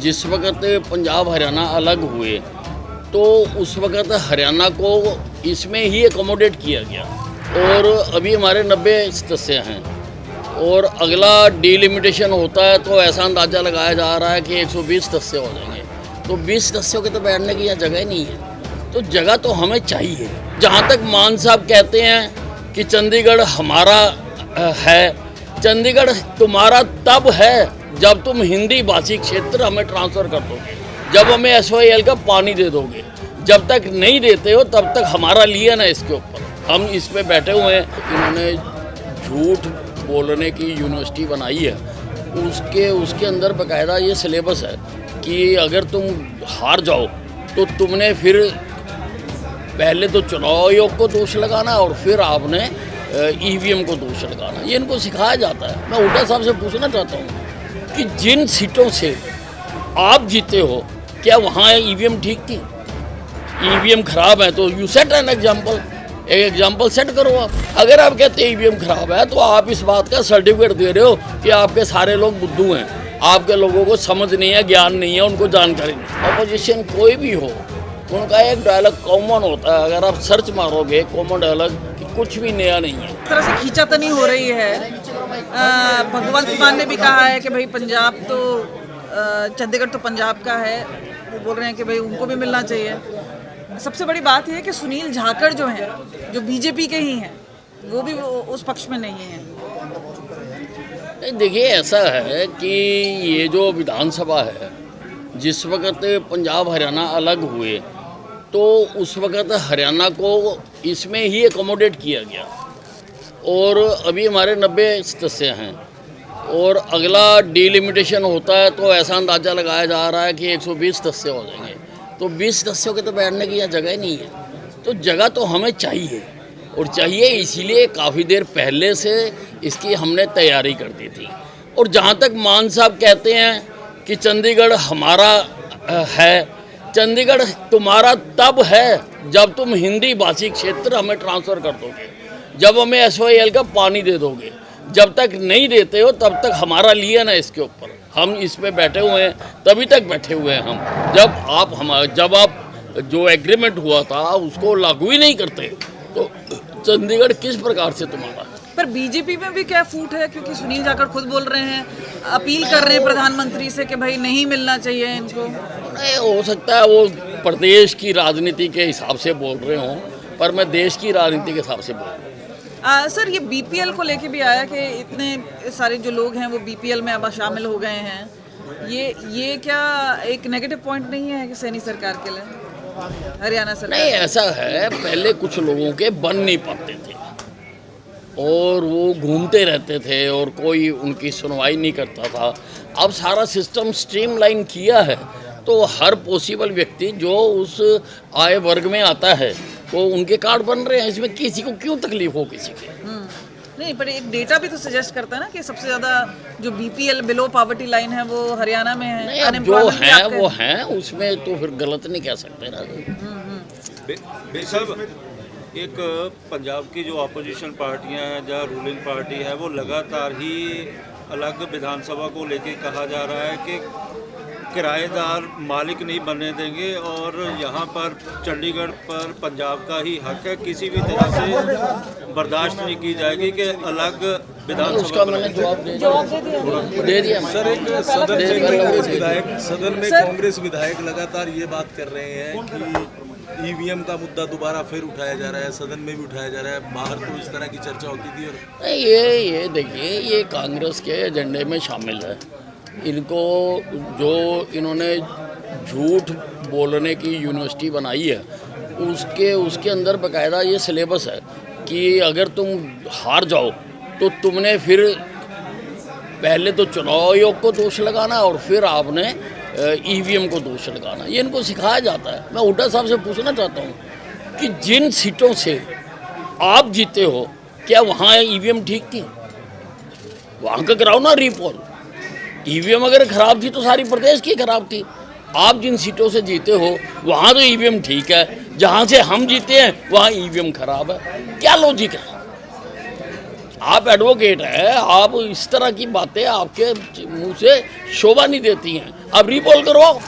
जिस वक्त पंजाब हरियाणा अलग हुए तो उस वक्त हरियाणा को इसमें ही एकोमोडेट किया गया और अभी हमारे 90 सदस्य हैं और अगला डिलिमिटेशन होता है तो ऐसा अंदाज़ा लगाया जा रहा है कि 120 सदस्य हो जाएंगे। तो 20 सदस्यों के तो बैठने की यहाँ जगह ही नहीं है, तो जगह तो हमें चाहिए। जहाँ तक मान साहब कहते हैं कि चंडीगढ़ हमारा है, चंडीगढ़ तुम्हारा तब है जब तुम हिंदी भाषी क्षेत्र हमें ट्रांसफ़र कर दोगे, जब हमें SYL का पानी दे दोगे। जब तक नहीं देते हो तब तक हमारा लिया ना इसके ऊपर, हम इस पे बैठे हुए हैं। इन्होंने झूठ बोलने की यूनिवर्सिटी बनाई है, उसके अंदर बाकायदा ये सिलेबस है कि अगर तुम हार जाओ तो तुमने फिर पहले तो चुनाव आयोग को दोष लगाना और फिर आपने EVM को दोष लगाना, ये इनको सिखाया जाता है। मैं हुड्डा साहब से पूछना चाहता हूँ कि जिन सीटों से आप जीते हो क्या वहाँ EVM ठीक थी? EVM खराब है तो यू सेट एन एग्जाम्पल, एक एग्जाम्पल सेट करो आप। अगर आप कहते हैं EVM खराब है तो आप इस बात का सर्टिफिकेट दे रहे हो कि आपके सारे लोग बुद्धू हैं, आपके लोगों को समझ नहीं है, ज्ञान नहीं है, उनको जानकारी नहीं। अपोजिशन कोई भी हो उनका एक डायलॉग कॉमन होता है, अगर आप सर्च मारोगे कॉमन डायलॉग कि कुछ भी नया नहीं है। इस तरह से खींचातानी हो रही है। भगवंत मान ने भी कहा है कि भाई पंजाब तो चंडीगढ़ तो पंजाब का है, वो बोल रहे हैं कि भाई उनको भी मिलना चाहिए। सबसे बड़ी बात यह है कि सुनील जाखड़ जो हैं, जो बीजेपी के ही हैं, वो भी उस पक्ष में नहीं हैं। नहीं देखिए, ऐसा है कि ये जो विधानसभा है, जिस वक्त पंजाब हरियाणा अलग हुए तो उस वक्त हरियाणा को इसमें ही एकोमोडेट किया गया और अभी हमारे 90 सदस्य हैं और अगला डिलिमिटेशन होता है तो ऐसा अंदाज़ा लगाया जा रहा है कि 120 सदस्य हो जाएंगे। तो 20 सदस्यों के तो बैठने की यहाँ जगह ही नहीं है, तो जगह तो हमें चाहिए और चाहिए इसीलिए काफ़ी देर पहले से इसकी हमने तैयारी कर दी थी। और जहाँ तक मान साहब कहते हैं कि चंडीगढ़ हमारा है, चंडीगढ़ तुम्हारा तब है जब तुम हिंदी भाषी क्षेत्र हमें ट्रांसफ़र कर दोगे, जब हमें SYL का पानी दे दोगे। जब तक नहीं देते हो तब तक हमारा लिया ना इसके ऊपर, हम इस पे बैठे हुए हैं, तभी तक बैठे हुए हैं हम। जब आप जो एग्रीमेंट हुआ था उसको लागू ही नहीं करते तो चंडीगढ़ किस प्रकार से तुम्हारा। पर बीजेपी में भी क्या फूट है, क्योंकि सुनील जाखड़ खुद बोल रहे हैं, अपील कर रहे हैं प्रधानमंत्री से कि भाई नहीं मिलना चाहिए इनको। नहीं, हो सकता है वो प्रदेश की राजनीति के हिसाब से बोल रहे हों, पर मैं देश की राजनीति के हिसाब से बोल रहा हूँ। सर, ये BPL को लेके भी आया कि इतने सारे जो लोग हैं वो BPL में अब शामिल हो गए हैं। ये क्या एक नेगेटिव पॉइंट नहीं है कि सैनी सरकार के लिए, हरियाणा सरकार? नहीं, ऐसा है, पहले कुछ लोगों के बन नहीं पाते थे और वो घूमते रहते थे और कोई उनकी सुनवाई नहीं करता था। अब सारा सिस्टम स्ट्रीमलाइन किया है तो हर पॉसिबल व्यक्ति जो उस आय वर्ग में आता है तो उनके कार्ड बन रहे हैं। इसमें किसी को क्यों तकलीफ हो किसी की? नहीं, पर एक डेटा भी तो सजेस्ट करता है ना कि सबसे ज़्यादा जो BPL बिलो पॉवर्टी लाइन है वो हरियाणा में है। नहीं, जो है वो है, उसमें तो फिर गलत नहीं कह सकते ना। बेशक एक पंजाब की जो अपोजिशन पार्टियां हैं, जहाँ रूलिंग पार्टी है, वो लगातार ही अलग विधानसभा को लेके कहा जा रहा है कि किराएदार मालिक नहीं बनने देंगे और यहाँ पर चंडीगढ़ पर पंजाब का ही हक है, किसी भी तरह से बर्दाश्त नहीं की जाएगी कि अलग विधानसभा। मैंने जवाब दे दिया सर, एक सदन में कांग्रेस विधायक लगातार ये बात कर रहे हैं कि EVM का मुद्दा दोबारा फिर उठाया जा रहा है, सदन में भी उठाया जा रहा है, बाहर तो इस तरह की चर्चा होती थी। और ये देखिए, ये कांग्रेस के एजेंडे में शामिल है। इनको जो इन्होंने झूठ बोलने की यूनिवर्सिटी बनाई है, उसके अंदर बाकायदा ये सिलेबस है कि अगर तुम हार जाओ तो तुमने फिर पहले तो चुनाव आयोग को दोष लगाना और फिर आपने EVM को दोष लगाना, ये इनको सिखाया जाता है। मैं हुड्डा साहब से पूछना चाहता हूँ कि जिन सीटों से आप जीते हो क्या वहाँ EVM ठीक थी? वहाँ का कराओ ना रीपोल। EVM अगर ख़राब थी तो सारी प्रदेश की ख़राब थी। आप जिन सीटों से जीते हो वहाँ तो EVM ठीक है, जहाँ से हम जीते हैं वहाँ EVM ख़राब है, क्या लॉजिक है? आप एडवोकेट हैं, आप इस तरह की बातें आपके मुंह से शोभा नहीं देती हैं। आप रीपोल करवाओ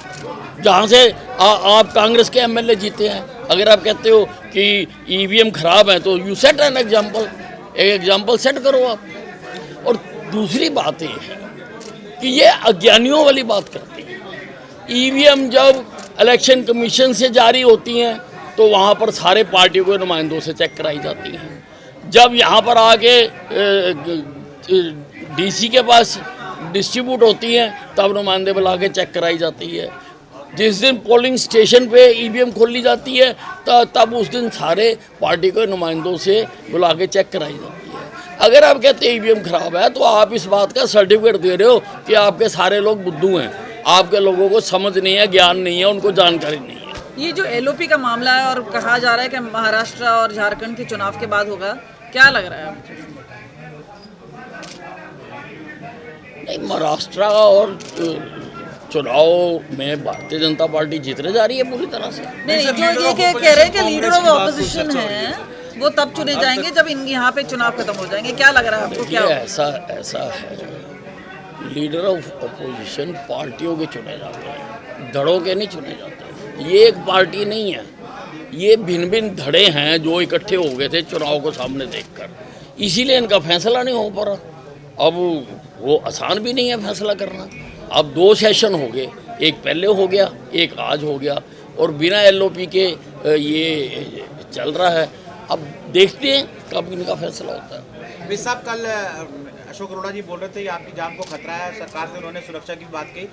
जहाँ से आप कांग्रेस के एमएलए जीते हैं। अगर आप कहते हो कि ईवीएम खराब है तो यू सेट एन एग्जाम्पल, एक एग्जाम्पल सेट करो आप। और दूसरी बात ये है कि ये अज्ञानियों वाली बात करती है। ईवीएम जब इलेक्शन कमीशन से जारी होती हैं तो वहाँ पर सारे पार्टियों के नुमाइंदों से चेक कराई जाती हैं। जब यहाँ पर आके डीसी के पास डिस्ट्रीब्यूट होती हैं तब नुमाइंदे बुला के चेक कराई जाती है। जिस दिन पोलिंग स्टेशन पे ईवीएम खोली जाती है तब उस दिन सारे पार्टी के नुमाइंदों से बुला के चेक कराई जाती है। अगर आप कहते हैं ईवीएम खराब है तो आप इस बात का सर्टिफिकेट दे रहे हो कि आपके सारे लोग बुद्धू हैं, आपके लोगों को समझ नहीं है, ज्ञान नहीं है, उनको जानकारी नहीं है। ये जो एलओपी का मामला है और कहा जा रहा है कि महाराष्ट्र और झारखंड के चुनाव के बाद होगा, क्या लग रहा है आपको? नहीं, महाराष्ट्र और चुनाव में भारतीय जनता पार्टी जीतने जा रही है पूरी तरह से। नहीं, जो ये कह रहे हैं कि लीडर ऑफ ऑपोजिशन है वो तब चुने जाएंगे जब यहाँ पे चुनाव खत्म हो जाएंगे। क्या लग रहा है आपको? क्या ऐसा है, लीडर ऑफ ऑपोजिशन पार्टियों के चुने जाते हैं, धड़ों के नहीं चुने जाते। ये एक पार्टी नहीं है, ये भिन्न भिन्न धड़े हैं जो इकट्ठे हो गए थे चुनाव को सामने देखकर, इसीलिए इनका फैसला नहीं हो पा रहा। अब वो आसान भी नहीं है फैसला करना। अब 2 सेशन हो गए, एक पहले हो गया, एक आज हो गया, और बिना एलओपी के ये चल रहा है। अब देखते हैं कब इनका फैसला होता है। मिस साहब, कल अशोक अरोड़ा जी बोल रहे थे कि आपकी जान को खतरा है, सरकार से उन्होंने सुरक्षा की बात की।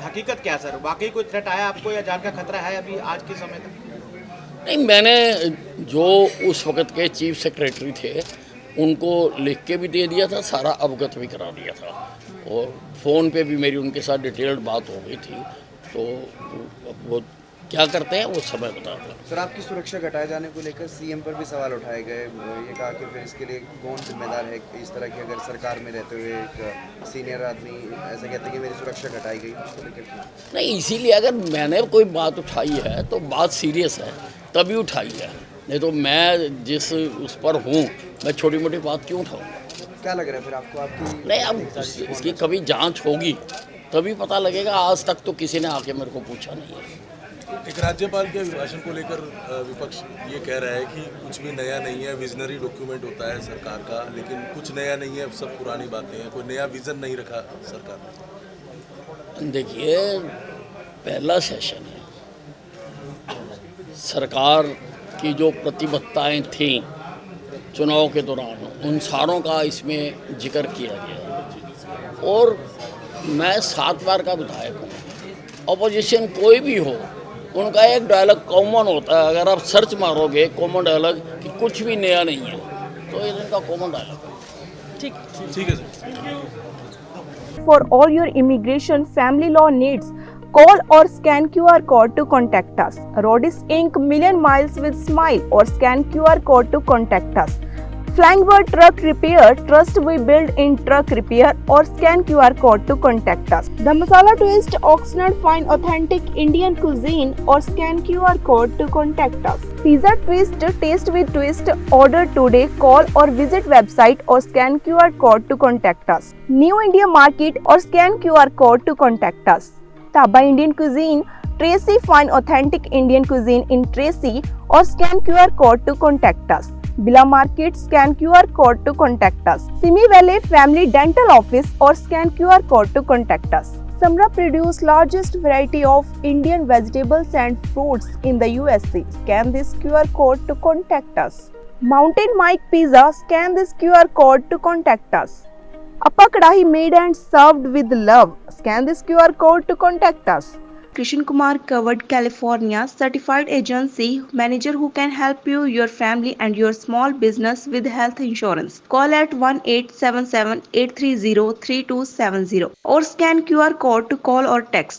हकीकत क्या सर, वाकई कोई थ्रेट आया आपको या जान का खतरा है अभी आज के समय तक? नहीं, मैंने जो उस वक्त के चीफ सेक्रेटरी थे उनको लिख के भी दे दिया था, सारा अवगत भी करा दिया था, और फ़ोन पे भी मेरी उनके साथ डिटेल्ड बात हो गई थी। तो वो क्या करते हैं वो समय बताते हैं। सर, आपकी सुरक्षा घटाए जाने को लेकर सीएम पर भी सवाल उठाए गए। ये कहा कि फिर इसके लिए कौन जिम्मेदार है? इस तरह की अगर सरकार में रहते हुए एक सीनियर आदमी ऐसा कहते हैं कि मेरी सुरक्षा घटाई गई, उसको लेकर नहीं, इसीलिए अगर मैंने कोई बात उठाई है तो बात सीरियस है तभी उठाई है, नहीं तो मैं जिस उस पर हूँ मैं छोटी मोटी बात क्यों उठाऊँ? क्या लग रहा है फिर आपको? आपकी नहीं, अब इसकी कभी जांच होगी तभी पता लगेगा। आज तक तो किसी ने आके मेरे को पूछा नहीं है। एक राज्यपाल के अभिभाषण को लेकर विपक्ष ये कह रहा है कि कुछ भी नया नहीं है, विजनरी डॉक्यूमेंट होता है सरकार का, लेकिन कुछ नया नहीं है, सब पुरानी बातें हैं, कोई नया विजन नहीं रखा सरकार ने। देखिए, पहला सेशन है, सरकार की जो प्रतिबद्धताएं थीं चुनाव के दौरान उन सारों का इसमें जिक्र किया गया, और मैं 7 बार का विधायक हूँ। अपोजिशन कोई भी हो उनका एक डायलॉग कॉमन होता है। अगर आप सर्च मारोगे कॉमन डायलॉग कि कुछ भी नया नहीं है तो ये इनका कॉमन डायलॉग है। ठीक है sir. For all your immigration family law needs, call or scan QR code to contact us. Rodis Inc. Million Miles with Smile, or scan QR code to contact us. Flying Bird Truck Repair, trust we build in truck repair, or scan QR code to contact us. The Masala Twist, Oxnard Fine Authentic Indian Cuisine, or scan QR code to contact us. Pizza Twist, taste with twist, order today, call or visit website or scan QR code to contact us. New India Market, or scan QR code to contact us. Taba Indian Cuisine, Tracy Fine Authentic Indian Cuisine in Tracy, or scan QR code to contact us. Bila Market, scan QR code to contact us. Simi Valley Family Dental Office, or scan QR code to contact us. Samra produce largest variety of Indian vegetables and fruits in the USA. Scan this QR code to contact us. Mountain Mike Pizza, scan this QR code to contact us. Appa Kadahi made and served with love. Scan this QR code to contact us. Krishan Kumar Covered California Certified Agency Manager who can help you, your family and your small business with health insurance. Call at 1-877-830-3270 or scan QR code to call or text.